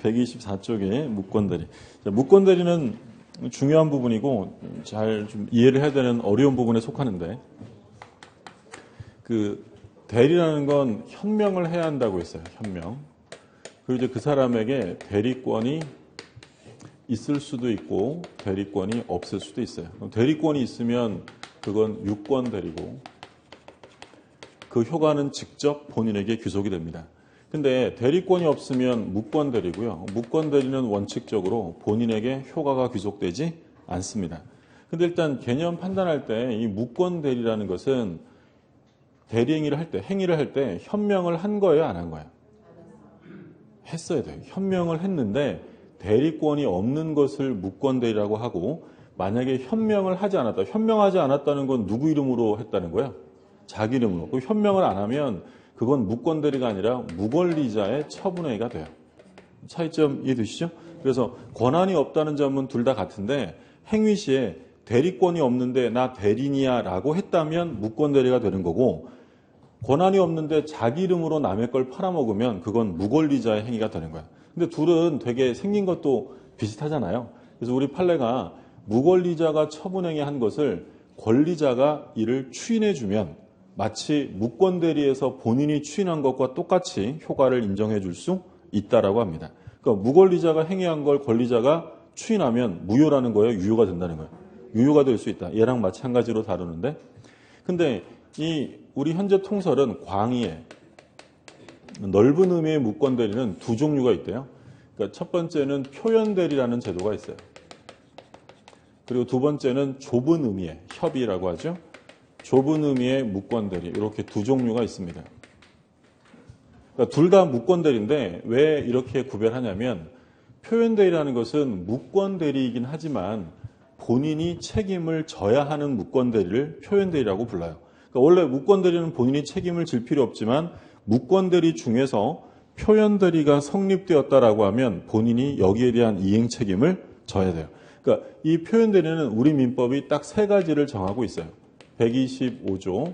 124쪽에 무권대리. 무권대리는 중요한 부분이고 잘 좀 이해를 해야 되는 어려운 부분에 속하는데, 그 대리라는 건 현명을 해야 한다고 했어요. 현명. 그리고 이제 그 사람에게 대리권이 있을 수도 있고 대리권이 없을 수도 있어요. 대리권이 있으면 그건 유권 대리고 그 효과는 직접 본인에게 귀속이 됩니다. 근데 대리권이 없으면 무권 대리고요. 무권 대리는 원칙적으로 본인에게 효과가 귀속되지 않습니다. 근데 일단 개념 판단할 때 이 무권 대리라는 것은 대리 행위를 할 때, 현명을 한 거예요, 안 한 거예요? 했어야 돼요. 현명을 했는데 대리권이 없는 것을 무권 대리라고 하고, 만약에 현명을 하지 않았다. 현명하지 않았다는 건 누구 이름으로 했다는 거예요? 자기 이름으로. 그 현명을 안 하면 그건 무권 대리가 아니라 무권리자의 처분행위가 돼요. 차이점 이해되시죠? 그래서 권한이 없다는 점은 둘 다 같은데, 행위 시에 대리권이 없는데 나 대리니야 라고 했다면 무권 대리가 되는 거고, 권한이 없는데 자기 이름으로 남의 걸 팔아먹으면 그건 무권리자의 행위가 되는 거야. 근데 둘은 되게 생긴 것도 비슷하잖아요. 그래서 우리 판례가 무권리자가 처분행위 한 것을 권리자가 이를 추인해주면 마치 무권 대리에서 본인이 추인한 것과 똑같이 효과를 인정해 줄 수 있다라고 합니다. 그러니까 무권리자가 행위한 걸 권리자가 추인하면 무효라는 거예요? 유효가 된다는 거예요? 유효가 될 수 있다. 얘랑 마찬가지로 다루는데, 근데 이 우리 현재 통설은 광의의 넓은 의미의 무권 대리는 두 종류가 있대요. 그러니까 첫 번째는 표현 대리라는 제도가 있어요. 그리고 두 번째는 좁은 의미의 협의라고 하죠. 좁은 의미의 무권 대리, 이렇게 두 종류가 있습니다. 그러니까 둘 다 무권 대리인데 왜 이렇게 구별하냐면, 표현 대리라는 것은 무권 대리이긴 하지만 본인이 책임을 져야 하는 무권 대리를 표현 대리라고 불러요. 그러니까 원래 무권 대리는 본인이 책임을 질 필요 없지만 무권 대리 중에서 표현 대리가 성립되었다라고 하면 본인이 여기에 대한 이행 책임을 져야 돼요. 그러니까 이 표현 대리는 우리 민법이 딱 세 가지를 정하고 있어요. 125조,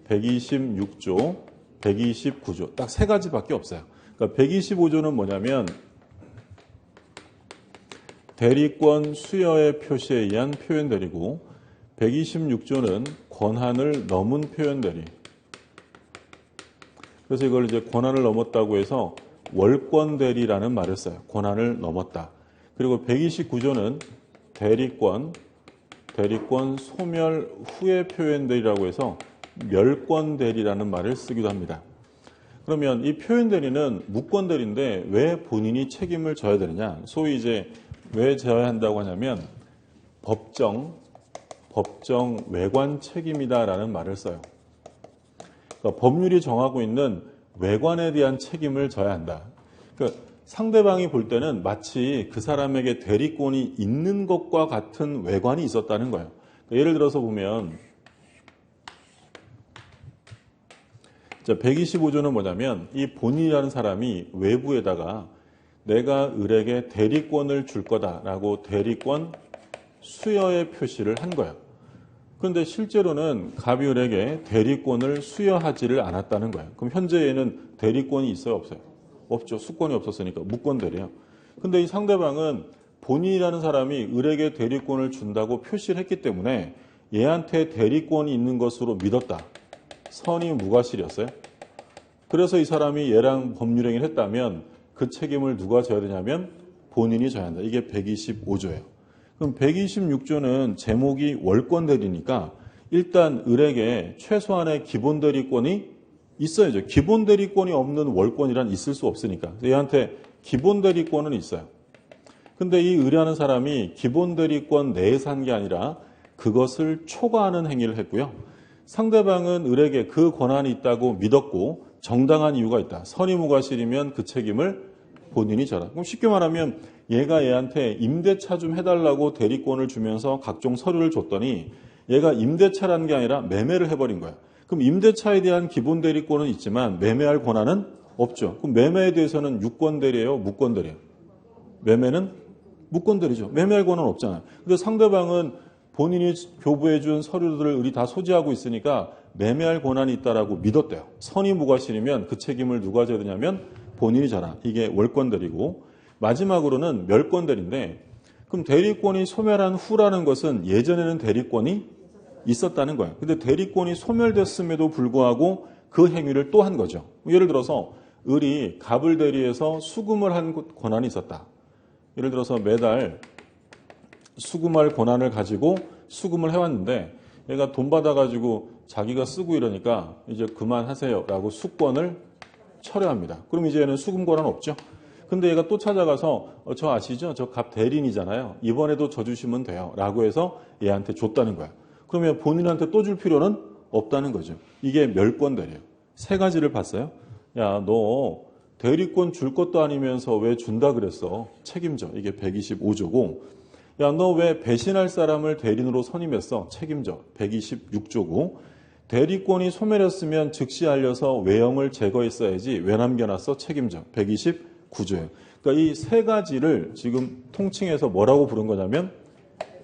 126조, 129조. 딱 세 가지밖에 없어요. 그러니까 125조는 뭐냐면 대리권 수여의 표시에 의한 표현 대리고, 126조는 권한을 넘은 표현 대리. 그래서 이걸 이제 권한을 넘었다고 해서 월권 대리라는 말을 써요. 권한을 넘었다. 그리고 129조는 대리권 소멸 후의 표현 대리라고 해서 멸권 대리라는 말을 쓰기도 합니다. 그러면 이 표현 대리는 무권 대리인데 왜 본인이 책임을 져야 되느냐? 소위 이제 왜 져야 한다고 하냐면 법정 외관 책임이다라는 말을 써요. 그러니까 법률이 정하고 있는 외관에 대한 책임을 져야 한다. 그러니까 상대방이 볼 때는 마치 그 사람에게 대리권이 있는 것과 같은 외관이 있었다는 거예요. 그러니까 예를 들어서 보면 125조는 뭐냐면, 이 본인이라는 사람이 외부에다가 내가 을에게 대리권을 줄 거다라고 대리권 수여의 표시를 한 거예요. 그런데 실제로는 갑이 을에게 대리권을 수여하지를 않았다는 거예요. 그럼 현재 얘는 대리권이 있어요, 없어요? 없죠. 수권이 없었으니까 무권 대리예요. 근데 이 상대방은 본인이라는 사람이 을에게 대리권을 준다고 표시를 했기 때문에 얘한테 대리권이 있는 것으로 믿었다. 선이 무과실이었어요. 그래서 이 사람이 얘랑 법률행위를 했다면 그 책임을 누가 져야 되냐면 본인이 져야 한다. 이게 125조예요. 그럼 126조는 제목이 월권 대리니까 일단 을에게 최소한의 기본 대리권이 있어야죠. 기본 대리권이 없는 월권이란 있을 수 없으니까. 얘한테 기본 대리권은 있어요. 근데 이 을이라는 사람이 기본 대리권 내에서 한 게 아니라 그것을 초과하는 행위를 했고요. 상대방은 을에게 그 권한이 있다고 믿었고 정당한 이유가 있다. 선의무과실이면 그 책임을 본인이 져라. 그럼 쉽게 말하면 얘가 얘한테 임대차 좀 해달라고 대리권을 주면서 각종 서류를 줬더니 얘가 임대차라는 게 아니라 매매를 해버린 거야. 그럼 임대차에 대한 기본 대리권은 있지만 매매할 권한은 없죠. 그럼 매매에 대해서는 유권 대리예요, 무권 대리예요? 매매는 무권 대리죠. 매매할 권한은 없잖아요. 근데 상대방은 본인이 교부해준 서류들을 을이 다 소지하고 있으니까 매매할 권한이 있다라고 믿었대요. 선의무과실이면 그 책임을 누가 져야 되냐면 본인이 져라. 이게 월권대리고 마지막으로는 멸권대리인데 그럼 대리권이 소멸한 후라는 것은 예전에는 대리권이 있었다는 거예요. 근데 대리권이 소멸됐음에도 불구하고 그 행위를 또 한 거죠. 예를 들어서 을이 갑을 대리해서 수금을 한 권한이 있었다. 예를 들어서 매달 수금할 권한을 가지고 수금을 해왔는데 얘가 돈 받아가지고 자기가 쓰고 이러니까 이제 그만하세요 라고 수권을 철회합니다. 그럼 이제 얘는 수금 권한 없죠. 근데 얘가 또 찾아가서 저 아시죠? 저 갑 대리인이잖아요. 이번에도 저 주시면 돼요 라고 해서 얘한테 줬다는 거야. 그러면 본인한테 또 줄 필요는 없다는 거죠. 이게 멸권대리예요. 세 가지를 봤어요. 야, 너 대리권 줄 것도 아니면서 왜 준다 그랬어? 책임져. 이게 125조고 야, 너 왜 배신할 사람을 대리인으로 선임했어? 책임져. 126조고 대리권이 소멸했으면 즉시 알려서 외형을 제거했어야지 왜 남겨놨어? 책임져. 129조예요. 그러니까 이 세 가지를 지금 통칭해서 뭐라고 부른 거냐면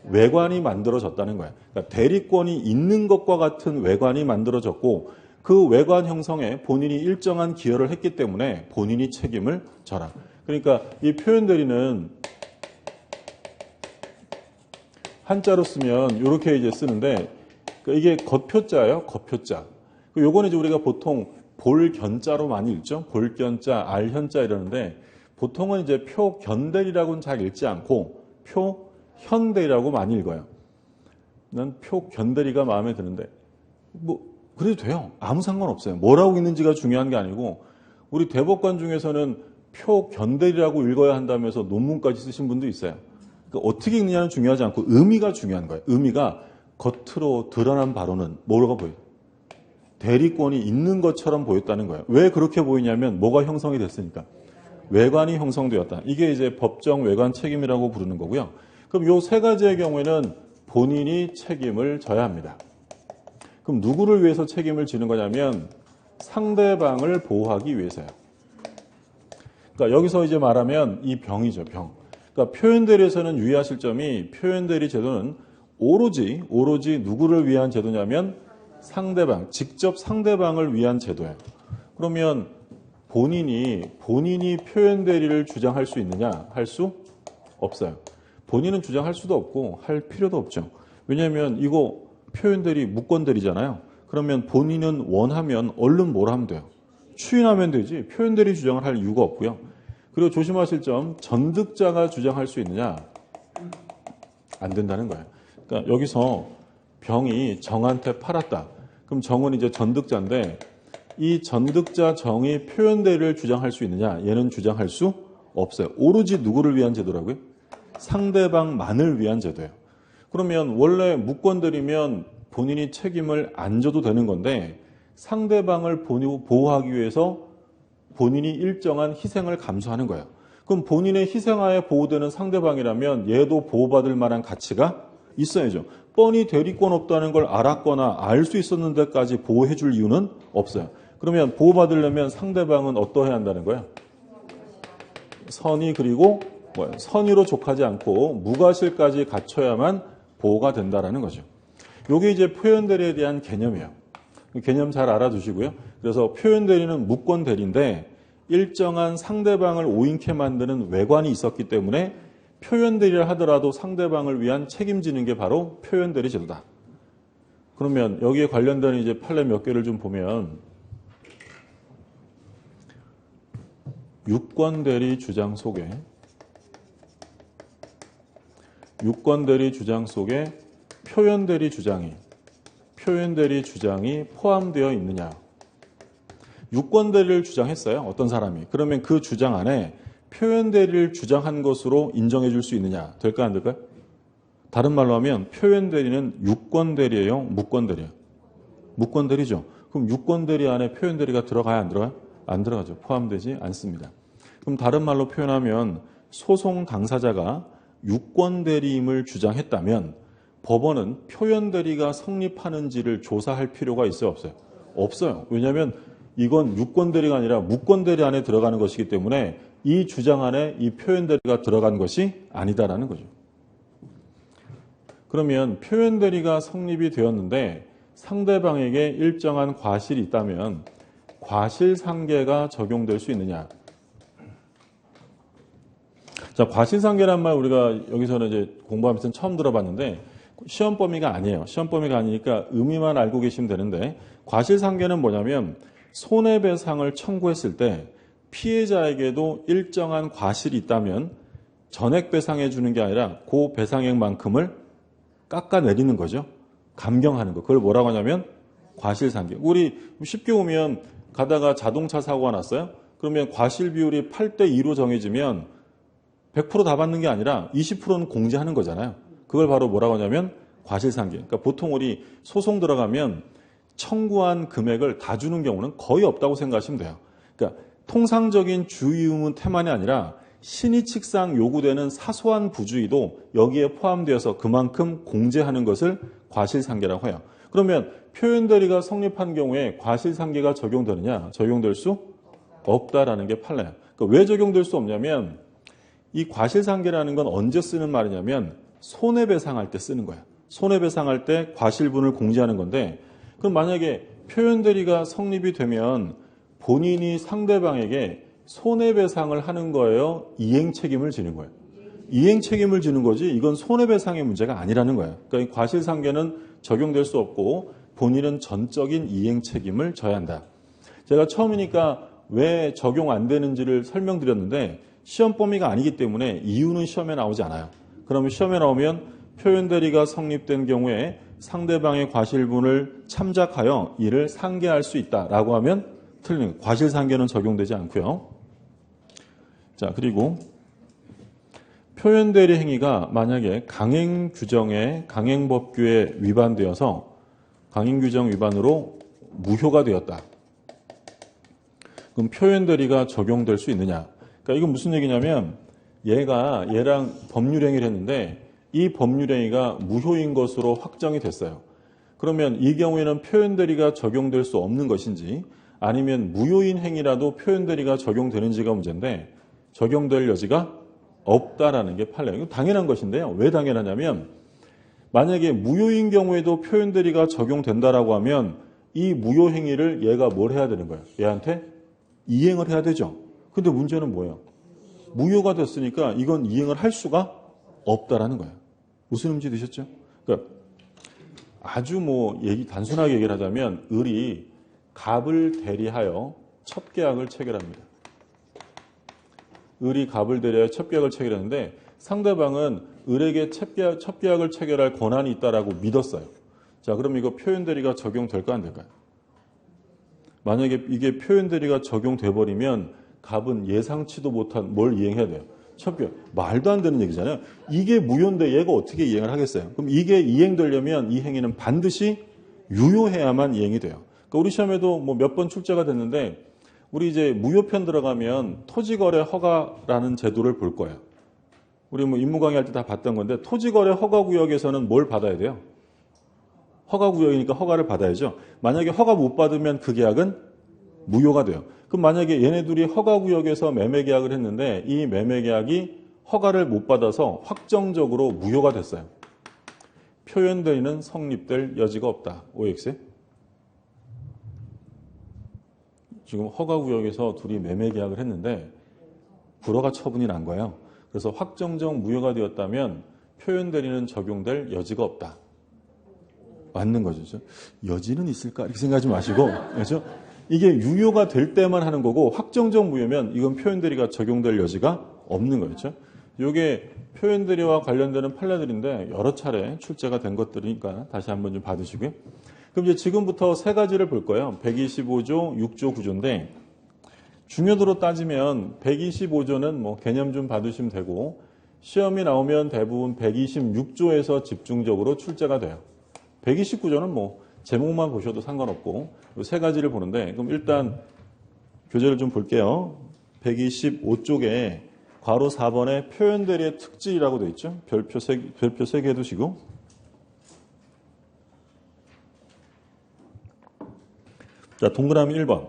외관이 만들어졌다는 거예요. 그러니까 대리권이 있는 것과 같은 외관이 만들어졌고 그 외관 형성에 본인이 일정한 기여를 했기 때문에 본인이 책임을 져라. 그러니까 이 표현 대리는 한자로 쓰면 이렇게 이제 쓰는데 이게 겉표자예요. 겉표자. 요거는 이제 우리가 보통 볼견자로 많이 읽죠. 볼견자, 알현자 이러는데 보통은 이제 표견대리라고는 잘 읽지 않고 표현대리라고 많이 읽어요. 난 표견대리가 마음에 드는데 뭐 그래도 돼요. 아무 상관없어요. 뭐라고 읽는지가 중요한 게 아니고 우리 대법관 중에서는 표견대리라고 읽어야 한다면서 논문까지 쓰신 분도 있어요. 그러니까 어떻게 읽느냐는 중요하지 않고 의미가 중요한 거예요. 의미가 겉으로 드러난 바로는 뭐라고 보여요? 대리권이 있는 것처럼 보였다는 거예요. 왜 그렇게 보이냐면 뭐가 형성이 됐으니까. 외관이 형성되었다. 이게 이제 법정 외관 책임이라고 부르는 거고요. 그럼 요 세 가지의 경우에는 본인이 책임을 져야 합니다. 그럼 누구를 위해서 책임을 지는 거냐면 상대방을 보호하기 위해서요. 그러니까 여기서 이제 말하면 이 병이죠, 병. 그러니까 표현대리에서는 유의하실 점이 표현대리 제도는 오로지 누구를 위한 제도냐면 상대방, 직접 상대방을 위한 제도예요. 그러면 본인이 표현대리를 주장할 수 있느냐? 할 수 없어요. 본인은 주장할 수도 없고 할 필요도 없죠. 왜냐하면 이거 표현대리, 무권대리잖아요. 그러면 본인은 원하면 얼른 뭘 하면 돼요? 추인하면 되지 표현대리 주장을 할 이유가 없고요. 그리고 조심하실 점, 전득자가 주장할 수 있느냐? 안 된다는 거예요. 그러니까 여기서 병이 정한테 팔았다. 그럼 정은 이제 전득자인데 이 전득자 정이 표현대리를 주장할 수 있느냐? 얘는 주장할 수 없어요. 오로지 누구를 위한 제도라고요? 상대방만을 위한 제도예요. 그러면 원래 무권대리면 본인이 책임을 안 져도 되는 건데 상대방을 보호하기 위해서 본인이 일정한 희생을 감수하는 거예요. 그럼 본인의 희생하에 보호되는 상대방이라면 얘도 보호받을 만한 가치가 있어야죠. 뻔히 대리권 없다는 걸 알았거나 알 수 있었는데까지 보호해 줄 이유는 없어요. 그러면 보호받으려면 상대방은 어떠해야 한다는 거예요? 선의 그리고 선의로 족하지 않고 무과실까지 갖춰야만 보호가 된다라는 거죠. 이게 이제 표현대리에 대한 개념이에요. 개념 잘 알아두시고요. 그래서 표현대리는 무권대리인데 일정한 상대방을 오인케 만드는 외관이 있었기 때문에 표현대리를 하더라도 상대방을 위한 책임지는 게 바로 표현대리 제도다. 그러면 여기에 관련된 이제 판례 몇 개를 좀 보면 유권대리 주장 속에 표현대리 주장이 포함되어 있느냐. 유권대리를 주장했어요. 어떤 사람이. 그러면 그 주장 안에 표현대리를 주장한 것으로 인정해 줄 수 있느냐. 될까 안 될까요? 다른 말로 하면 표현대리는 유권대리예요? 무권대리예요? 무권대리죠. 그럼 유권대리 안에 표현대리가 들어가야 안 들어가요? 안 들어가죠. 포함되지 않습니다. 그럼 다른 말로 표현하면 소송 당사자가 유권대리임을 주장했다면 법원은 표현대리가 성립하는지를 조사할 필요가 있어요? 없어요? 없어요. 왜냐하면 이건 유권대리가 아니라 무권대리 안에 들어가는 것이기 때문에 이 주장 안에 이 표현대리가 들어간 것이 아니다라는 거죠. 그러면 표현대리가 성립이 되었는데 상대방에게 일정한 과실이 있다면 과실상계가 적용될 수 있느냐? 자, 과실상계란 말 우리가 여기서는 이제 공부하면서 처음 들어봤는데 시험 범위가 아니에요. 시험 범위가 아니니까 의미만 알고 계시면 되는데 과실상계는 뭐냐면 손해배상을 청구했을 때 피해자에게도 일정한 과실이 있다면 전액 배상해 주는 게 아니라 그 배상액만큼을 깎아내리는 거죠. 감경하는 거. 그걸 뭐라고 하냐면 과실상계. 우리 쉽게 보면 가다가 자동차 사고가 났어요. 그러면 과실 비율이 8대 2로 정해지면 100%다 받는 게 아니라 20%는 공제하는 거잖아요. 그걸 바로 뭐라고 하냐면 과실상계. 그러니까 보통 우리 소송 들어가면 청구한 금액을 다 주는 경우는 거의 없다고 생각하시면 돼요. 그러니까 통상적인 주의의무 태만이 아니라 신의칙상 요구되는 사소한 부주의도 여기에 포함되어서 그만큼 공제하는 것을 과실상계라고 해요. 그러면 표현대리가 성립한 경우에 과실상계가 적용되느냐? 적용될 수 없다라는 게 판례예요. 그러니까 왜 적용될 수 없냐면 이 과실상계라는 건 언제 쓰는 말이냐면 손해배상할 때 쓰는 거야. 손해배상할 때 과실분을 공제하는 건데 그럼 만약에 표현대리가 성립이 되면 본인이 상대방에게 손해배상을 하는 거예요? 이행책임을 지는 거예요? 이행책임을 지는 거지 이건 손해배상의 문제가 아니라는 거예요. 그러니까 이 과실상계는 적용될 수 없고 본인은 전적인 이행책임을 져야 한다. 제가 처음이니까 왜 적용 안 되는지를 설명드렸는데 시험 범위가 아니기 때문에 이유는 시험에 나오지 않아요. 그러면 시험에 나오면 표현대리가 성립된 경우에 상대방의 과실분을 참작하여 이를 상계할 수 있다라고 하면 틀린 거예요. 과실상계는 적용되지 않고요. 자, 그리고 표현대리 행위가 만약에 강행규정에 강행법규에 위반되어서 강행규정 위반으로 무효가 되었다. 그럼 표현대리가 적용될 수 있느냐? 그러니까 이건 무슨 얘기냐면 얘랑 법률행위를 했는데 이 법률행위가 무효인 것으로 확정이 됐어요. 그러면 이 경우에는 표현대리가 적용될 수 없는 것인지 아니면 무효인 행위라도 표현대리가 적용되는지가 문제인데 적용될 여지가 없다라는 게 판례예요. 이건 당연한 것인데요. 왜 당연하냐면 만약에 무효인 경우에도 표현대리가 적용된다라고 하면 이 무효 행위를 얘가 뭘 해야 되는 거예요? 얘한테 이행을 해야 되죠. 근데 문제는 뭐예요? 무효가 됐으니까 이건 이행을 할 수가 없다라는 거예요. 무슨 의미인지 드셨죠? 그러니까 아주 단순하게 얘기를 하자면 을이 갑을 대리하여 첩계약을 체결합니다. 을이 갑을 대리하여 첩계약을 체결했는데 상대방은 을에게 첩계약을 체결할 권한이 있다라고 믿었어요. 자, 그럼 이거 표현대리가 적용될까 안 될까요? 만약에 이게 표현대리가 적용돼 버리면 갑은 예상치도 못한 뭘 이행해야 돼요? 첩계약. 말도 안 되는 얘기잖아요. 이게 무효인데 얘가 어떻게 이행을 하겠어요? 그럼 이게 이행되려면 이 행위는 반드시 유효해야만 이행이 돼요. 그러니까 우리 시험에도 몇 번 출제가 됐는데 우리 이제 무효편 들어가면 토지거래 허가라는 제도를 볼 거예요. 우리 임무 강의할 때 다 봤던 건데 토지거래 허가구역에서는 뭘 받아야 돼요? 허가구역이니까 허가를 받아야죠. 만약에 허가 못 받으면 그 계약은 무효가 돼요. 그럼 만약에 얘네들이 허가구역에서 매매계약을 했는데 이 매매계약이 허가를 못 받아서 확정적으로 무효가 됐어요. 표현대리는 성립될 여지가 없다. OX. 지금 허가구역에서 둘이 매매계약을 했는데 불허가 처분이 난 거예요. 그래서 확정적 무효가 되었다면 표현대리는 적용될 여지가 없다. 맞는 거죠. 여지는 있을까? 이렇게 생각하지 마시고, 그렇죠? 이게 유효가 될 때만 하는 거고 확정적 무효면 이건 표현대리가 적용될 여지가 없는 거죠. 이게 표현대리와 관련되는 판례들인데 여러 차례 출제가 된 것들이니까 다시 한번 좀 봐두시고요. 그럼 이제 지금부터 세 가지를 볼 거예요. 125조, 6조, 9조인데 중요도로 따지면 125조는 개념 좀 봐두시면 되고 시험이 나오면 대부분 126조에서 집중적으로 출제가 돼요. 129조는 제목만 보셔도 상관없고 이 세 가지를 보는데 그럼 일단 교재를 좀 볼게요. 125쪽에 괄호 4번에 표현대리의 특질이라고 되어 있죠. 별표 3개 해두시고 자, 동그라미 1번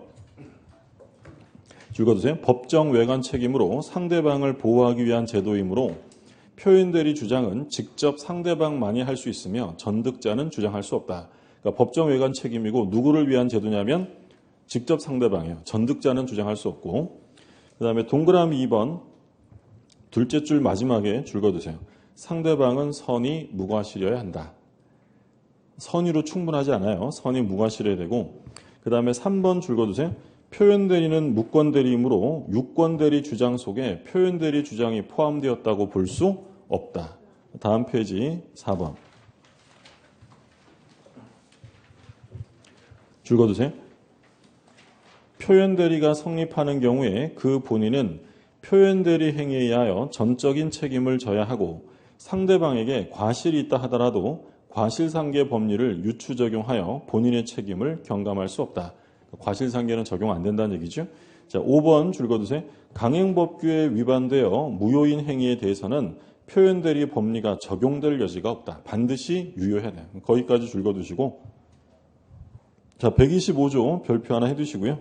읽어두세요. 법정 외관 책임으로 상대방을 보호하기 위한 제도이므로 표현대리 주장은 직접 상대방만이 할 수 있으며 전득자는 주장할 수 없다. 그러니까 법정 외관 책임이고 누구를 위한 제도냐면 직접 상대방이에요. 전득자는 주장할 수 없고 그 다음에 동그라미 2번 둘째 줄 마지막에 줄 그어두세요. 상대방은 선의 무과실여야 한다. 선의로 충분하지 않아요. 선의 무과실여야 되고 그 다음에 3번 줄 그어두세요. 표현대리는 무권대리이므로 유권대리 주장 속에 표현대리 주장이 포함되었다고 볼 수 없다. 다음 페이지 4번. 줄 그어두세요. 표현대리가 성립하는 경우에 그 본인은 표현대리 행위에 의하여 전적인 책임을 져야 하고 상대방에게 과실이 있다 하더라도 과실상계 법리를 유추 적용하여 본인의 책임을 경감할 수 없다. 과실상계는 적용 안 된다는 얘기죠. 자, 5번 줄 그어두세요. 강행법규에 위반되어 무효인 행위에 대해서는 표현대리 법리가 적용될 여지가 없다. 반드시 유효해야 돼요. 거기까지 줄 그어두시고 자, 125조 별표 하나 해두시고요.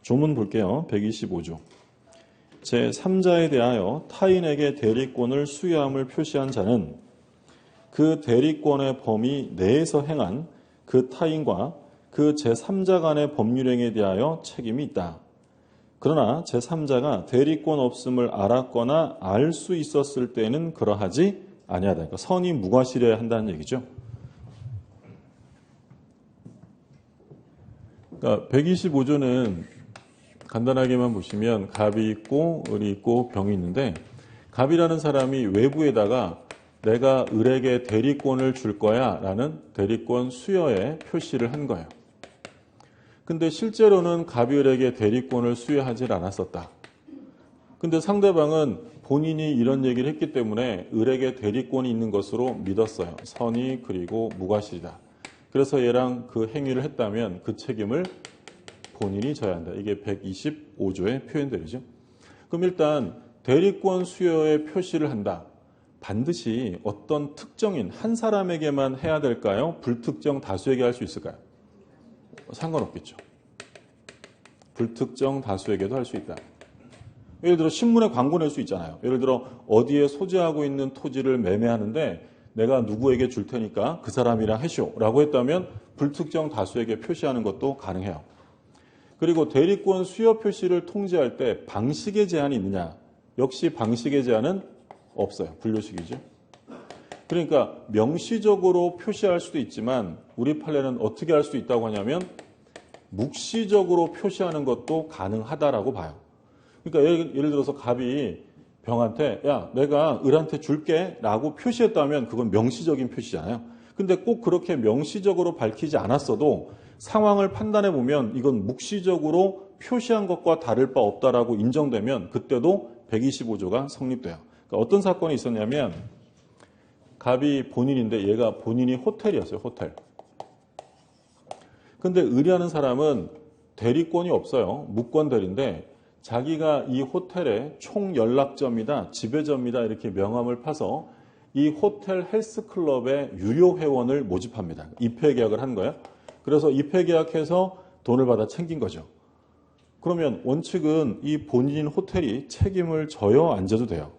조문 볼게요. 125조. 제3자에 대하여 타인에게 대리권을 수여함을 표시한 자는 그 대리권의 범위 내에서 행한 그 타인과 그 제3자 간의 법률행위에 대하여 책임이 있다. 그러나 제3자가 대리권 없음을 알았거나 알 수 있었을 때는 그러하지 아니하다. 그러니까 선이 무과실해야 한다는 얘기죠. 그러니까 125조는 간단하게만 보시면 갑이 있고 을이 있고 병이 있는데 갑이라는 사람이 외부에다가 내가 을에게 대리권을 줄 거야 라는 대리권 수여에 표시를 한 거예요. 근데 실제로는 갑이 을에게 대리권을 수여하지 않았었다. 근데 상대방은 본인이 이런 얘기를 했기 때문에 을에게 대리권이 있는 것으로 믿었어요. 선의 그리고 무과실이다. 그래서 얘랑 그 행위를 했다면 그 책임을 본인이 져야 한다. 이게 125조의 표현들이죠. 그럼 일단 대리권 수여에 표시를 한다. 반드시 어떤 특정인 한 사람에게만 해야 될까요? 불특정 다수에게 할 수 있을까요? 상관없겠죠. 불특정 다수에게도 할 수 있다. 예를 들어 신문에 광고 낼 수 있잖아요. 예를 들어 어디에 소재하고 있는 토지를 매매하는데 내가 누구에게 줄 테니까 그 사람이랑 하시오 라고 했다면 불특정 다수에게 표시하는 것도 가능해요. 그리고 대리권 수여 표시를 통지할 때 방식의 제한이 있느냐? 역시 방식의 제한은 없어요. 분류식이죠. 그러니까 명시적으로 표시할 수도 있지만 우리 판례는 어떻게 할 수 있다고 하냐면 묵시적으로 표시하는 것도 가능하다라고 봐요. 그러니까 예를 들어서 갑이 병한테 야 내가 을한테 줄게 라고 표시했다면 그건 명시적인 표시잖아요. 근데 꼭 그렇게 명시적으로 밝히지 않았어도 상황을 판단해 보면 이건 묵시적으로 표시한 것과 다를 바 없다라고 인정되면 그때도 125조가 성립돼요. 그러니까 어떤 사건이 있었냐면 갑이 본인인데 얘가 본인이 호텔이었어요. 호텔. 근데 을이라는 사람은 대리권이 없어요. 무권대리인데 자기가 이 호텔의 총 연락점이다, 지배점이다 이렇게 명함을 파서 이 호텔 헬스클럽의 유료 회원을 모집합니다. 입회 계약을 한 거예요. 그래서 입회 계약해서 돈을 받아 챙긴 거죠. 그러면 원칙은 이 본인인 호텔이 책임을 져요? 안 져도 돼요?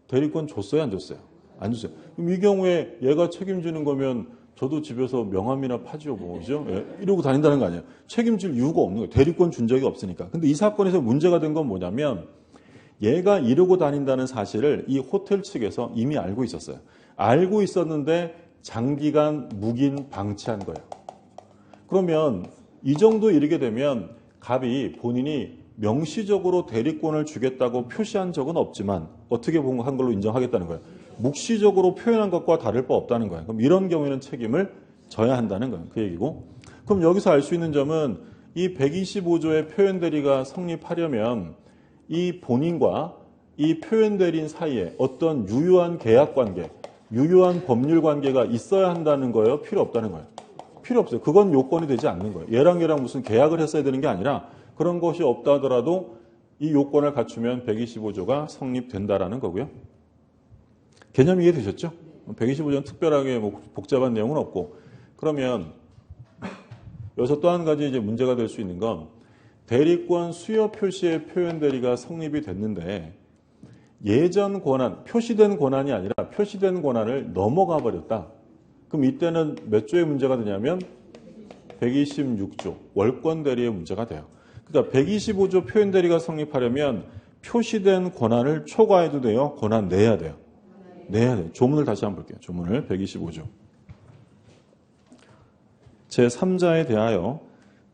대리권 줬어요? 안 줬어요? 안 줬어요. 그럼 이 경우에 얘가 책임지는 거면 저도 집에서 명함이나 파죠, 뭐죠? 예, 이러고 다닌다는 거 아니에요? 책임질 이유가 없는 거예요. 대리권 준 적이 없으니까. 근데 이 사건에서 문제가 된 건 뭐냐면 얘가 이러고 다닌다는 사실을 이 호텔 측에서 이미 알고 있었어요. 알고 있었는데 장기간 묵인 방치한 거예요. 그러면 이 정도 이르게 되면 갑이 본인이 명시적으로 대리권을 주겠다고 표시한 적은 없지만 어떻게 한 걸로 인정하겠다는 거예요. 묵시적으로 표현한 것과 다를 바 없다는 거예요. 그럼 이런 경우에는 책임을 져야 한다는 거예요. 그 얘기고. 그럼 여기서 알 수 있는 점은 이 125조의 표현대리가 성립하려면 이 본인과 이 표현대리인 사이에 어떤 유효한 계약관계, 유효한 법률관계가 있어야 한다는 거예요? 필요 없다는 거예요? 필요 없어요. 그건 요건이 되지 않는 거예요. 얘랑 무슨 계약을 했어야 되는 게 아니라 그런 것이 없다 하더라도 이 요건을 갖추면 125조가 성립된다라는 거고요. 개념 이해되셨죠? 125조는 특별하게 뭐 복잡한 내용은 없고 그러면 여기서 또 한 가지 이제 문제가 될 수 있는 건 대리권 수여 표시의 표현 대리가 성립이 됐는데 예전 권한, 표시된 권한이 아니라 표시된 권한을 넘어가 버렸다. 그럼 이때는 몇 조의 문제가 되냐면 126조 월권 대리의 문제가 돼요. 그러니까 125조 표현 대리가 성립하려면 표시된 권한을 초과해도 돼요? 권한 내야 돼요? 내야 돼요. 조문을 다시 한번 볼게요. 조문을 125조. 제3자에 대하여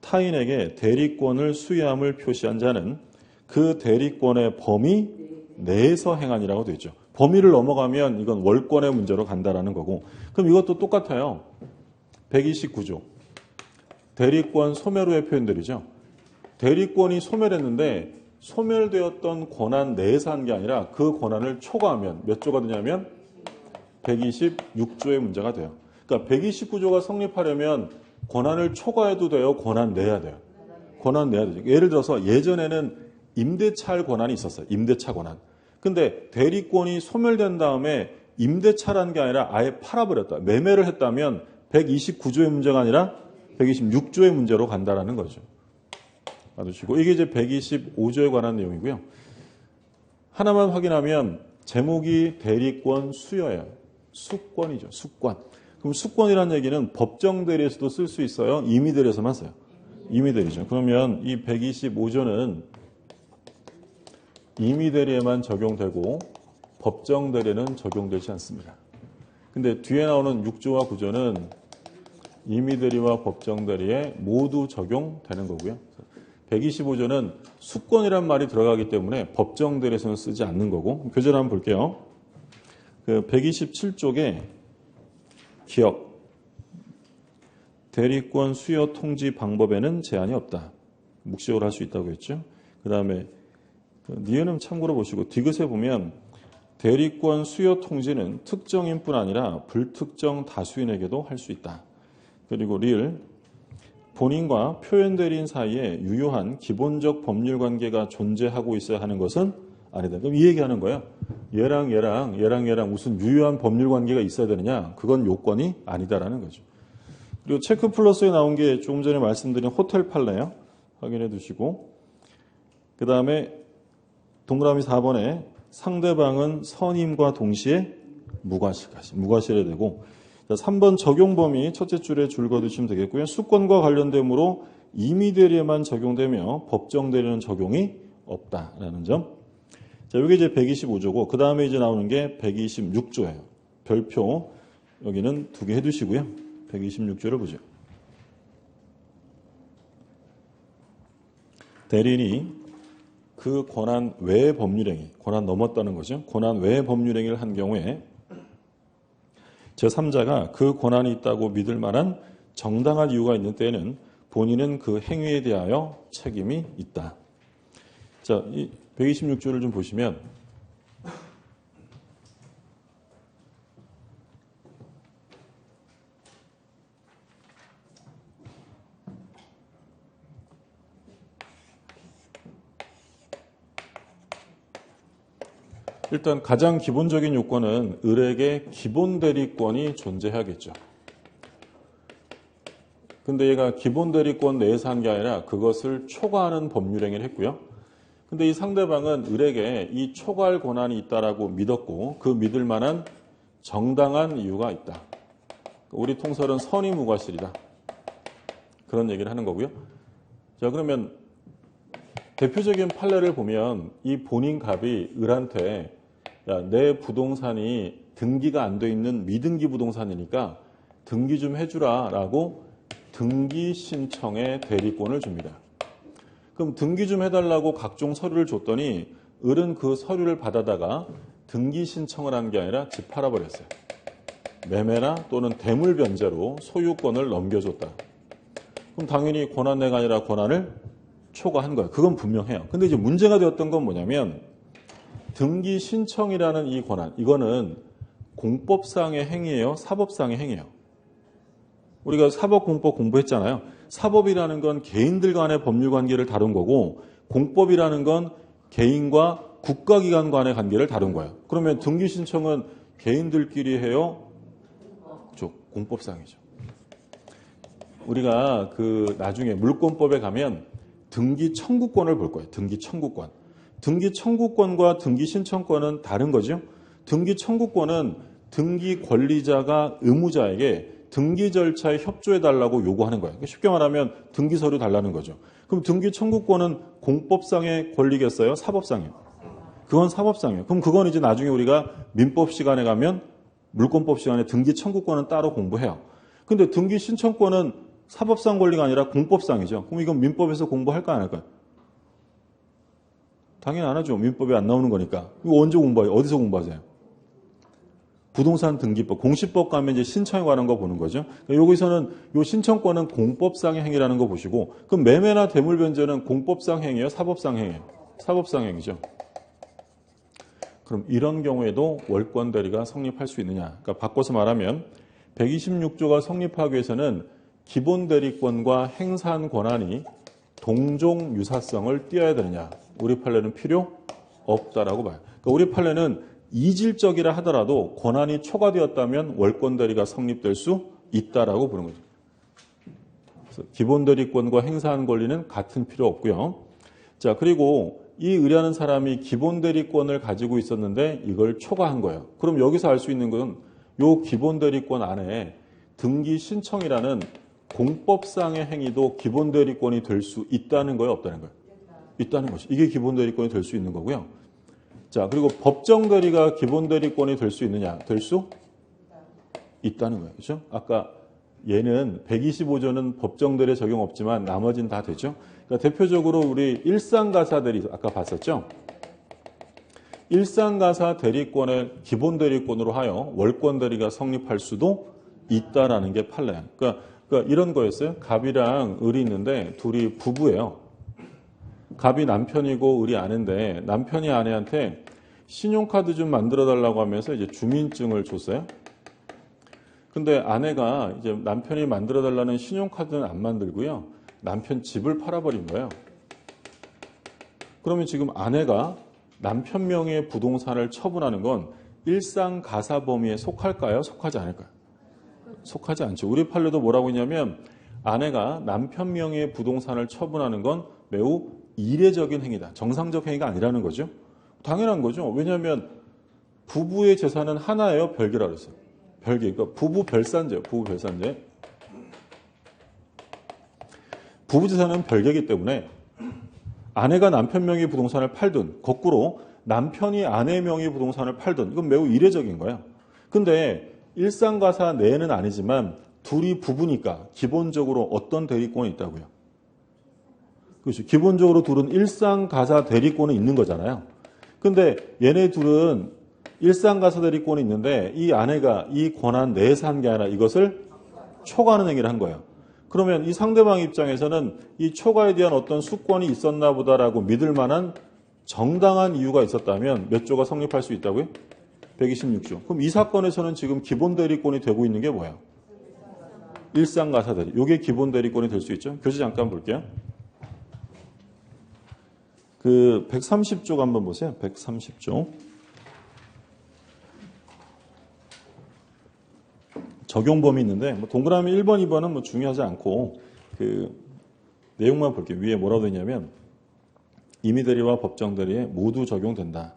타인에게 대리권을 수여함을 표시한 자는 그 대리권의 범위 내에서 행하니라고 되어 있죠. 범위를 넘어가면 이건 월권의 문제로 간다라는 거고, 그럼 이것도 똑같아요. 129조. 대리권 소멸 후의 표현들이죠. 대리권이 소멸했는데 소멸되었던 권한 내에서 한 게 아니라 그 권한을 초과하면 몇 조가 되냐면 126조의 문제가 돼요. 그러니까 129조가 성립하려면 권한을 초과해도 돼요? 권한 내야 돼요? 권한 내야 되죠. 예를 들어서 예전에는 임대차할 권한이 있었어요. 임대차 권한. 근데 대리권이 소멸된 다음에 임대차라는 게 아니라 아예 팔아버렸다. 매매를 했다면 129조의 문제가 아니라 126조의 문제로 간다라는 거죠. 봐두시고, 이게 이제 125조에 관한 내용이고요. 하나만 확인하면 제목이 대리권 수여예요. 수권이죠. 수권. 그럼 수권이라는 얘기는 법정 대리에서도 쓸 수 있어요? 임의 대리에서만 써요? 임의 대리죠. 그러면 이 125조는 임의 대리에만 적용되고 법정 대리에는 적용되지 않습니다. 근데 뒤에 나오는 6조와 9조는 임의 대리와 법정 대리에 모두 적용되는 거고요. 125조는 수권이란 말이 들어가기 때문에 법정 대리에서는 쓰지 않는 거고, 교재를 한번 볼게요. 그 127쪽에 기억, 대리권 수여 통지 방법에는 제한이 없다. 묵시적으로 할 수 있다고 했죠. 그 다음에 니은음 참고로 보시고 디귿에 보면 대리권 수여 통지는 특정인뿐 아니라 불특정 다수인에게도 할 수 있다. 그리고 리을, 본인과 표현 대리인 사이에 유효한 기본적 법률 관계가 존재하고 있어야 하는 것은 아니다. 그럼 이 얘기하는 거예요. 얘랑 무슨 유효한 법률 관계가 있어야 되느냐? 그건 요건이 아니다라는 거죠. 그리고 체크 플러스에 나온 게 조금 전에 말씀드린 호텔 판례요. 확인해 두시고, 그 다음에 동그라미 4번에 상대방은 선임과 동시에 무과실에 되고, 3번 적용 범위 첫째 줄에 줄 거두시면 되겠고요. 수권과 관련되므로 임의 대리에만 적용되며 법정 대리는 적용이 없다라는 점. 자, 이게 이제 125조고, 그 다음에 이제 나오는 게 126조예요. 별표 여기는 2개 해두시고요. 126조를 보죠. 대리인이 그 권한 외의 법률행위, 권한 넘었다는 거죠. 권한 외의 법률행위를 한 경우에 제3자가 그 권한이 있다고 믿을 만한 정당한 이유가 있는 때에는 본인은 그 행위에 대하여 책임이 있다. 자, 이 126조를 좀 보시면 일단 가장 기본적인 요건은 을에게 기본 대리권이 존재해야겠죠. 근데 얘가 기본 대리권 내에서 한 게 아니라 그것을 초과하는 법률행위를 했고요. 근데 이 상대방은 을에게 이 초과할 권한이 있다라고 믿었고 그 믿을 만한 정당한 이유가 있다. 우리 통설은 선의무과실이다. 그런 얘기를 하는 거고요. 자, 그러면 대표적인 판례를 보면 이 본인 갑이 을한테 야, 내 부동산이 등기가 안 돼 있는 미등기 부동산이니까 등기 좀 해주라 라고 등기 신청에 대리권을 줍니다. 그럼 등기 좀 해달라고 각종 서류를 줬더니 을은 그 서류를 받아다가 등기 신청을 한 게 아니라 집 팔아버렸어요. 매매나 또는 대물 변제로 소유권을 넘겨줬다. 그럼 당연히 권한내가 아니라 권한을 초과한 거예요. 그건 분명해요. 근데 이제 문제가 되었던 건 뭐냐면 등기 신청이라는 이 권한, 이거는 공법상의 행위예요? 사법상의 행위예요? 우리가 사법공법 공부했잖아요. 사법이라는 건 개인들 간의 법률 관계를 다룬 거고 공법이라는 건 개인과 국가기관 간의 관계를 다룬 거예요. 그러면 등기 신청은 개인들끼리 해요? 그렇죠. 공법상이죠. 우리가 그 나중에 물권법에 가면 등기 청구권을 볼 거예요. 등기 청구권. 등기 청구권과 등기 신청권은 다른 거죠. 등기 청구권은 등기 권리자가 의무자에게 등기 절차에 협조해달라고 요구하는 거예요. 쉽게 말하면 등기 서류 달라는 거죠. 그럼 등기 청구권은 공법상의 권리겠어요? 사법상이요? 그건 사법상이에요. 그럼 그건 이제 나중에 우리가 민법 시간에 가면 물권법 시간에 등기 청구권은 따로 공부해요. 근데 등기 신청권은 사법상 권리가 아니라 공법상이죠. 그럼 이건 민법에서 공부할까 안 할까요? 당연히 안 하죠. 민법에 안 나오는 거니까. 이거 언제 공부해요? 어디서 공부하세요? 부동산 등기법, 공시법 가면 이제 신청에 관한 거 보는 거죠. 그러니까 여기서는 이 신청권은 공법상의 행위라는 거 보시고, 그럼 매매나 대물 변제는 공법상 행위예요? 사법상 행위예요? 사법상 행위죠. 그럼 이런 경우에도 월권 대리가 성립할 수 있느냐? 그러니까 바꿔서 말하면 126조가 성립하기 위해서는 기본 대리권과 행사한 권한이 동종 유사성을 띄어야 되느냐? 우리 판례는 필요 없다라고 봐요. 그러니까 우리 판례는 이질적이라 하더라도 권한이 초과되었다면 월권 대리가 성립될 수 있다라고 보는 거죠. 그래서 기본 대리권과 행사한 권리는 같은 필요 없고요. 자, 그리고 이 의뢰하는 사람이 기본 대리권을 가지고 있었는데 이걸 초과한 거예요. 그럼 여기서 알 수 있는 건 이 기본 대리권 안에 등기 신청이라는 공법상의 행위도 기본 대리권이 될 수 있다는 거예요, 없다는 거예요? 있다는 것이. 이게 기본 대리권이 될 수 있는 거고요. 자, 그리고 법정 대리가 기본 대리권이 될 수 있느냐? 될 수 있다는 거예요. 그렇죠? 아까 얘는 125조는 법정 대리에 적용 없지만 나머지는 다 되죠. 그러니까 대표적으로 우리 일상가사 대리 아까 봤었죠? 일상가사 대리권을 기본 대리권으로 하여 월권 대리가 성립할 수도 있다라는 게 판례예요. 그러니까 이런 거였어요. 갑이랑 을이 있는데 둘이 부부예요. 갑이 남편이고 을이 아내인데 남편이 아내한테 신용카드 좀 만들어 달라고 하면서 이제 주민증을 줬어요. 근데 아내가 이제 남편이 만들어 달라는 신용카드는 안 만들고요. 남편 집을 팔아버린 거예요. 그러면 지금 아내가 남편 명의의 부동산을 처분하는 건 일상가사 범위에 속할까요? 속하지 않을까요? 속하지 않죠. 우리 판례도 뭐라고 했냐면 아내가 남편 명의의 부동산을 처분하는 건 매우 이례적인 행위다. 정상적 행위가 아니라는 거죠. 당연한 거죠. 왜냐하면 부부의 재산은 하나예요? 별개라고 했어요. 별개. 그러니까 부부 별산제예요. 부부 별산제. 부부 재산은 별개이기 때문에 아내가 남편 명의 부동산을 팔든 거꾸로 남편이 아내 명의 부동산을 팔든 이건 매우 이례적인 거예요. 근데 일상가사 내에는 아니지만 둘이 부부니까 기본적으로 어떤 대리권이 있다고요? 그렇죠. 기본적으로 둘은 일상가사 대리권은 있는 거잖아요. 근데 얘네 둘은 일상가사 대리권이 있는데 이 아내가 이 권한 내에서 한 게 아니라 이것을 초과하는 행위를 한 거예요. 그러면 이 상대방 입장에서는 이 초과에 대한 어떤 수권이 있었나 보다라고 믿을 만한 정당한 이유가 있었다면 몇 조가 성립할 수 있다고요? 126조. 그럼 이 사건에서는 지금 기본 대리권이 되고 있는 게 뭐예요? 일상가사 대리. 이게 기본 대리권이 될 수 있죠. 교재 잠깐 볼게요. 그 130조 한번 보세요. 130조. 적용 범위 있는데 뭐 동그라미 1번, 2번은 뭐 중요하지 않고 그 내용만 볼게요. 위에 뭐라고 되냐면 임의대리와 법정대리에 모두 적용된다.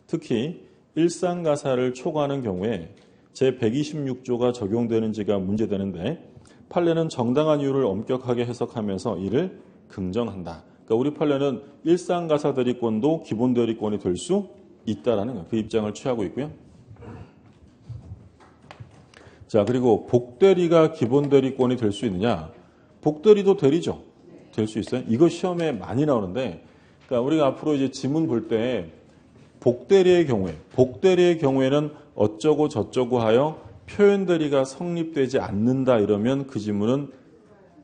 특히 일상가사를 초과하는 경우에 제126조가 적용되는지가 문제되는데 판례는 정당한 이유를 엄격하게 해석하면서 이를 긍정한다. 그러니까 우리 판례는 일상가사 대리권도 기본 대리권이 될 수 있다라는 거예요. 그 입장을 취하고 있고요. 자, 그리고 복대리가 기본 대리권이 될 수 있느냐? 복대리도 대리죠. 될 수 있어요. 이거 시험에 많이 나오는데, 그러니까 우리가 앞으로 이제 지문 볼 때 복대리의 경우에는 어쩌고 저쩌고 하여 표현대리가 성립되지 않는다 이러면 그 지문은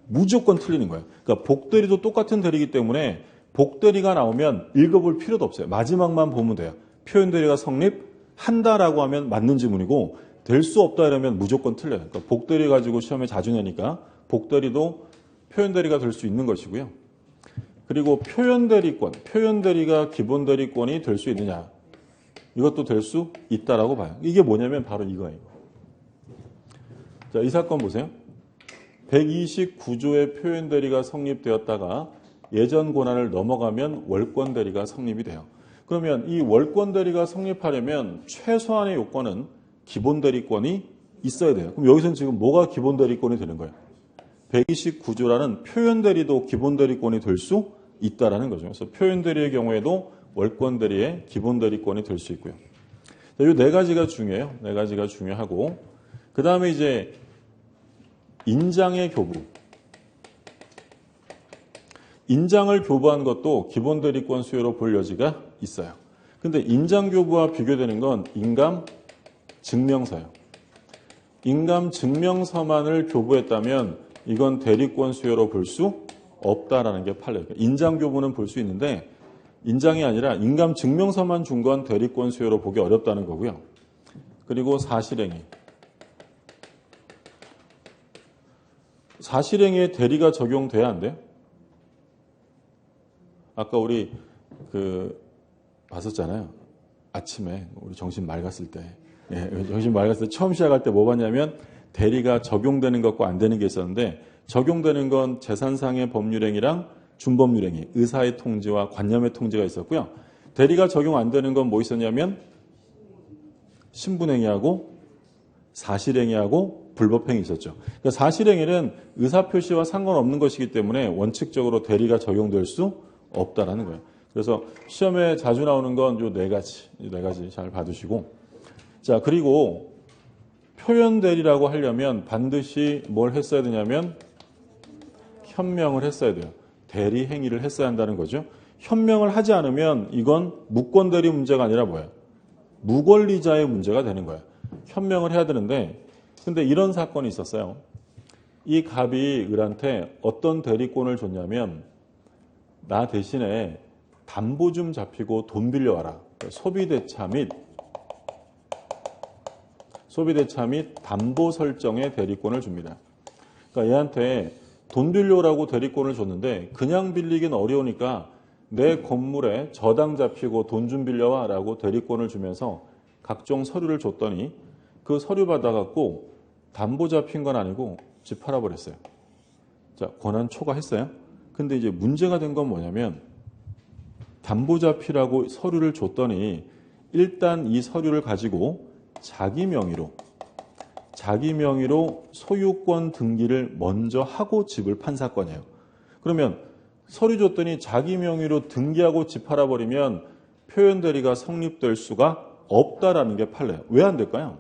무조건 틀리는 거예요. 그러니까 복대리도 똑같은 대리이기 때문에 복대리가 나오면 읽어볼 필요도 없어요. 마지막만 보면 돼요. 표현대리가 성립한다라고 하면 맞는 지문이고 될 수 없다 이러면 무조건 틀려요. 그러니까 복대리 가지고 시험에 자주 내니까 복대리도 표현대리가 될 수 있는 것이고요. 그리고 표현대리가 기본 대리권이 될 수 있느냐? 이것도 될 수 있다라고 봐요. 이게 뭐냐면 바로 이거예요. 자, 이 사건 보세요. 129조의 표현대리가 성립되었다가 예전 권한을 넘어가면 월권대리가 성립이 돼요. 그러면 이 월권대리가 성립하려면 최소한의 요건은 기본 대리권이 있어야 돼요. 그럼 여기서는 지금 뭐가 기본 대리권이 되는 거예요? 129조라는 표현 대리도 기본 대리권이 될 수 있다라는 거죠. 그래서 표현 대리의 경우에도 월권 대리의 기본 대리권이 될 수 있고요. 이 네 가지가 중요해요. 네 가지가 중요하고, 그 다음에 이제 인장의 교부. 인장을 교부한 것도 기본 대리권 수요로 볼 여지가 있어요. 근데 인장 교부와 비교되는 건 인감 증명서예요. 인감 증명서만을 교부했다면 이건 대리권 수요로 볼 수 없다라는 게 판례예요. 인장 교부는 볼 수 있는데 인장이 아니라 인감 증명서만 준 건 대리권 수요로 보기 어렵다는 거고요. 그리고 사실행위. 사실행위에 대리가 적용돼야 안 돼요? 아까 우리 봤었잖아요. 아침에 우리 정신 맑았을 때. 정신 맑았을 때 처음 시작할 때 뭐 봤냐면 대리가 적용되는 것과 안 되는 게 있었는데, 적용되는 건 재산상의 법률행위랑 준법률행위, 의사의 통지와 관념의 통지가 있었고요. 대리가 적용 안 되는 건 뭐 있었냐면 신분행위하고 사실행위하고 불법행위 있었죠. 그러니까 사실행위는 의사표시와 상관없는 것이기 때문에 원칙적으로 대리가 적용될 수 없다라는 거예요. 그래서 시험에 자주 나오는 건 이 네 가지 잘 봐두시고, 자, 그리고 표현 대리라고 하려면 반드시 뭘 했어야 되냐면 현명을 했어야 돼요. 대리 행위를 했어야 한다는 거죠. 현명을 하지 않으면 이건 무권 대리 문제가 아니라 뭐예요? 무권리자의 문제가 되는 거예요. 현명을 해야 되는데, 근데 이런 사건이 있었어요. 이 갑이 을한테 어떤 대리권을 줬냐면, 나 대신에 담보 좀 잡히고 돈 빌려와라. 소비대차 및 담보 설정의 대리권을 줍니다. 그러니까 얘한테 돈 빌려오라고 대리권을 줬는데 그냥 빌리긴 어려우니까 내 건물에 저당 잡히고 돈 좀 빌려와 라고 대리권을 주면서 각종 서류를 줬더니 그 서류 받아갖고 담보 잡힌 건 아니고 집 팔아버렸어요. 자, 권한 초과했어요. 근데 이제 문제가 된 건 뭐냐면 담보 잡히라고 서류를 줬더니 일단 이 서류를 가지고 자기 명의로 소유권 등기를 먼저 하고 집을 판 사건이에요. 그러면 서류 줬더니 자기 명의로 등기하고 집 팔아버리면 표현 대리가 성립될 수가 없다라는 게 판례예요. 왜 안 될까요?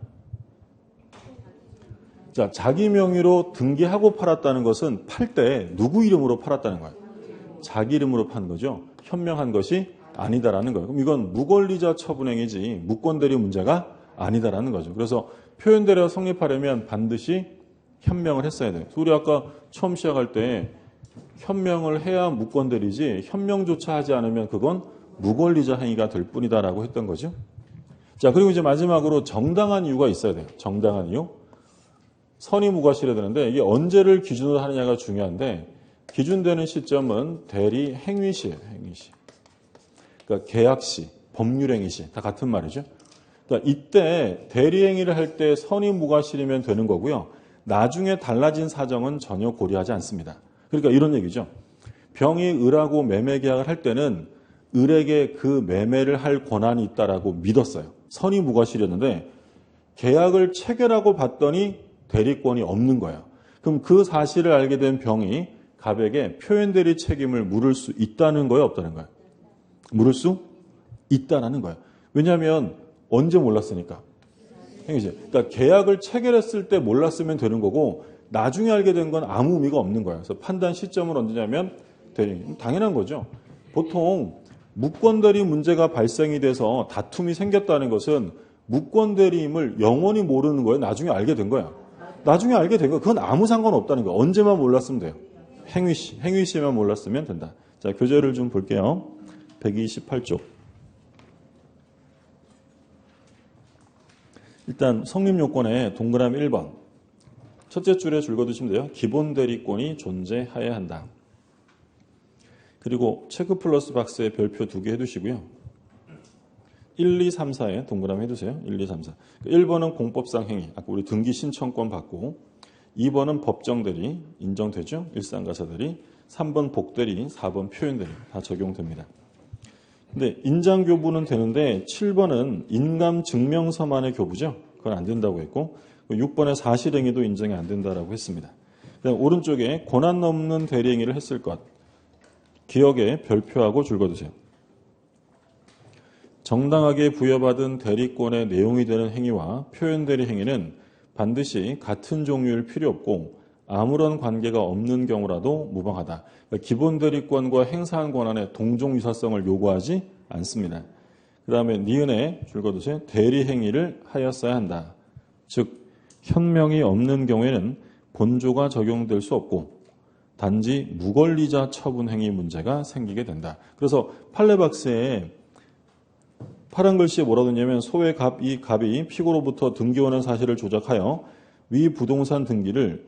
자, 자기 명의로 등기하고 팔았다는 것은 팔 때 누구 이름으로 팔았다는 거예요? 자기 이름으로 판 거죠. 현명한 것이 아니다라는 거예요. 그럼 이건 무권리자 처분행위지 무권 대리 문제가 아니다라는 거죠. 그래서 표현 대리가 성립하려면 반드시 현명을 했어야 돼요. 우리 아까 처음 시작할 때 현명을 해야 무권 대리지 현명조차 하지 않으면 그건 무권리자 행위가 될 뿐이다라고 했던 거죠. 자, 그리고 이제 마지막으로 정당한 이유가 있어야 돼요. 정당한 이유. 선의 무과실해야 되는데 이게 언제를 기준으로 하느냐가 중요한데 기준되는 시점은 대리 행위시예요. 행위시. 그러니까 계약시, 법률행위시 다 같은 말이죠. 그러니까 이때 대리 행위를 할 때 선의 무과실이면 되는 거고요. 나중에 달라진 사정은 전혀 고려하지 않습니다. 그러니까 이런 얘기죠. 병이 을하고 매매 계약을 할 때는 을에게 그 매매를 할 권한이 있다라고 믿었어요. 선의 무과실이었는데 계약을 체결하고 봤더니 대리권이 없는 거예요. 그럼 그 사실을 알게 된 병이 갑에게 표현 대리 책임을 물을 수 있다는 거예요, 없다는 거예요? 물을 수 있다는 거예요. 왜냐하면 언제 몰랐으니까. 그러니까 계약을 체결했을 때 몰랐으면 되는 거고 나중에 알게 된 건 아무 의미가 없는 거예요. 그래서 판단 시점은 언제냐면 대리. 당연한 거죠. 보통 무권 대리 문제가 발생이 돼서 다툼이 생겼다는 것은 무권 대리임을 영원히 모르는 거예요. 나중에 알게 된 거야. 나중에 알게 된 거 그건 아무 상관없다는 거예요. 언제만 몰랐으면 돼요. 행위시에만 몰랐으면 된다. 자, 교재를 좀 볼게요. 128쪽. 일단 성립요건에 동그라미 1번. 첫째 줄에 줄 그어두시면 돼요. 기본 대리권이 존재해야 한다. 그리고 체크 플러스 박스에 별표 2개 해두시고요. 1, 2, 3, 4에 동그라미 해두세요. 1, 2, 3, 4. 1번은 공법상 행위. 아까 우리 등기 신청권 받고 2번은 법정 대리 인정되죠. 일상가사 대리. 3번 복대리, 4번 표현 대리 다 적용됩니다. 근데 인장 교부는 되는데 7번은 인감 증명서만의 교부죠. 그건 안 된다고 했고 6번의 사실행위도 인정이 안 된다라고 했습니다. 그다음 오른쪽에 권한 넘는 대리행위를 했을 것. 기억에 별표하고 줄거두세요. 정당하게 부여받은 대리권의 내용이 되는 행위와 표현 대리 행위는 반드시 같은 종류일 필요 없고 아무런 관계가 없는 경우라도 무방하다. 그러니까 기본 대리권과 행사한 권한의 동종 유사성을 요구하지 않습니다. 그 다음에 니은에 줄거두세요. 대리 행위를 하였어야 한다. 즉 현명이 없는 경우에는 본조가 적용될 수 없고 단지 무권리자 처분 행위 문제가 생기게 된다. 그래서 판례박스에 파란 글씨에 뭐라고 했냐면 소의 갑, 이 갑이 피고로부터 등기원한 사실을 조작하여 위 부동산 등기를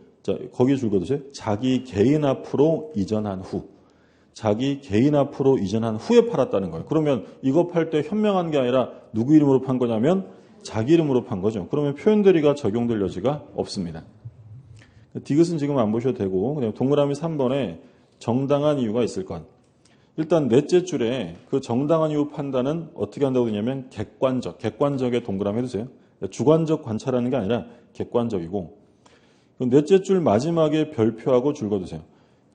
거기에 줄거두세요. 자기 개인 앞으로 이전한 후. 자기 개인 앞으로 이전한 후에 팔았다는 거예요. 그러면 이거 팔 때 현명한 게 아니라 누구 이름으로 판 거냐면 자기 이름으로 판 거죠. 그러면 표현 대리가 적용될 여지가 없습니다. 디귿은 지금 안 보셔도 되고 그냥 동그라미 3번에 정당한 이유가 있을 것. 일단 넷째 줄에 그 정당한 이유 판단은 어떻게 한다고 되냐면 객관적에 동그라미 해두세요. 주관적 관찰하는 게 아니라 객관적이고 넷째 줄 마지막에 별표하고 줄거두세요.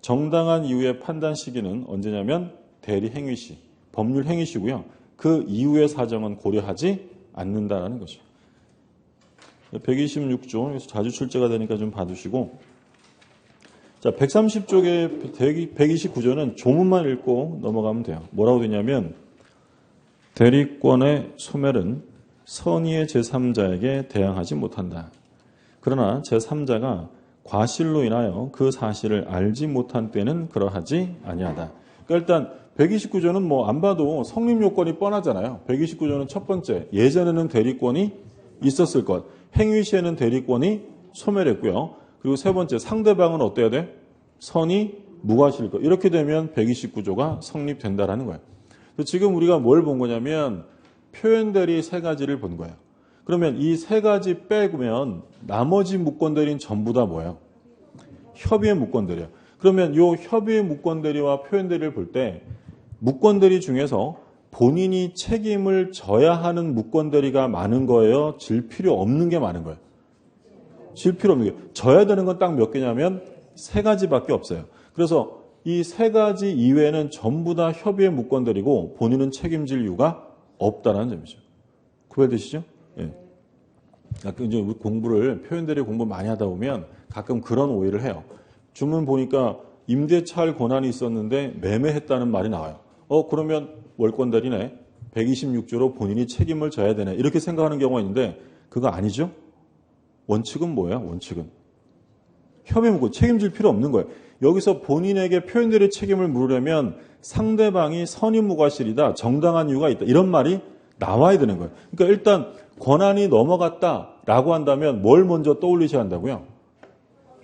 정당한 이유의 판단 시기는 언제냐면 대리 행위 시, 법률 행위 시고요. 그 이후의 사정은 고려하지 않는다라는 거죠. 126조, 여기서 자주 출제가 되니까 좀 봐두시고 자, 130쪽의 129조는 조문만 읽고 넘어가면 돼요. 뭐라고 되냐면 대리권의 소멸은 선의의 제3자에게 대항하지 못한다. 그러나 제3자가 과실로 인하여 그 사실을 알지 못한 때는 그러하지 아니하다. 그러니까 일단 129조는 뭐 안 봐도 성립 요건이 뻔하잖아요. 129조는 첫 번째, 예전에는 대리권이 있었을 것. 행위 시에는 대리권이 소멸했고요. 그리고 세 번째, 상대방은 어때야 돼? 선이 무과실 것. 이렇게 되면 129조가 성립된다라는 거예요. 지금 우리가 뭘 본 거냐면 표현 대리 세 가지를 본 거예요. 그러면 이 세 가지 빼면 나머지 무권 대리는 전부 다 뭐예요? 협의의 무권 대리예요. 그러면 이 협의의 무권 대리와 표현 대리를 볼 때 무권 대리 중에서 본인이 책임을 져야 하는 무권 대리가 많은 거예요? 질 필요 없는 게 많은 거예요? 질 필요 없는 게. 져야 되는 건 딱 몇 개냐면 세 가지밖에 없어요. 그래서 이 세 가지 이외에는 전부 다 협의의 무권 대리고 본인은 책임질 이유가 없다라는 점이죠. 구별되시죠? 예. 가끔 이제 공부를 표현 대리 공부 많이 하다 보면 가끔 그런 오해를 해요. 주문 보니까 임대차할 권한이 있었는데 매매했다는 말이 나와요. 그러면 월권 대리네. 126조로 본인이 책임을 져야 되네. 이렇게 생각하는 경우가 있는데 그거 아니죠? 원칙은 뭐예요? 원칙은 협의 무권 책임질 필요 없는 거예요. 여기서 본인에게 표현 대리 책임을 물으려면 상대방이 선의무과실이다. 정당한 이유가 있다. 이런 말이 나와야 되는 거예요. 그러니까 일단 권한이 넘어갔다라고 한다면 뭘 먼저 떠올리셔야 한다고요?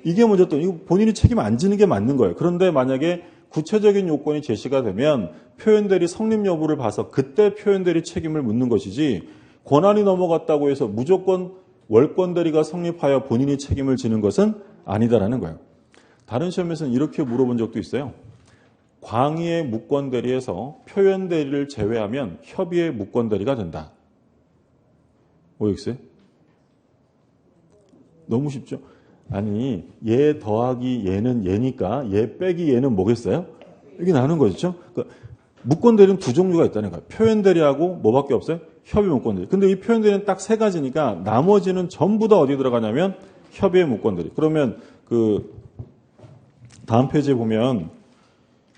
이게 먼저 이거 본인이 책임 안 지는 게 맞는 거예요. 그런데 만약에 구체적인 요건이 제시가 되면 표현 대리 성립 여부를 봐서 그때 표현 대리 책임을 묻는 것이지 권한이 넘어갔다고 해서 무조건 월권 대리가 성립하여 본인이 책임을 지는 것은 아니다라는 거예요. 다른 시험에서는 이렇게 물어본 적도 있어요. 광의의 무권 대리에서 표현 대리를 제외하면 협의의 무권 대리가 된다. 오엑스? 너무 쉽죠? 아니, 얘 더하기 얘는 얘니까 얘 빼기 얘는 뭐겠어요? 이게 나오는 거죠. 그러니까 무권 대리는 두 종류가 있다는 거예요. 표현 대리하고 뭐밖에 없어요? 협의 무권 대리. 근데 이 표현 대리는 딱 세 가지니까 나머지는 전부 다 어디 들어가냐면 협의의 무권 대리. 그러면 그 다음 페이지에 보면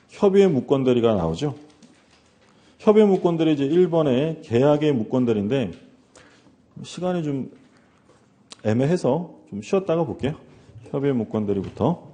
협의의 무권 대리가 나오죠. 협의의 무권 대리 이제 1번에 계약의 무권 대리인데 시간이 좀 애매해서 좀 쉬었다가 볼게요. 협의의 무권 대리부터.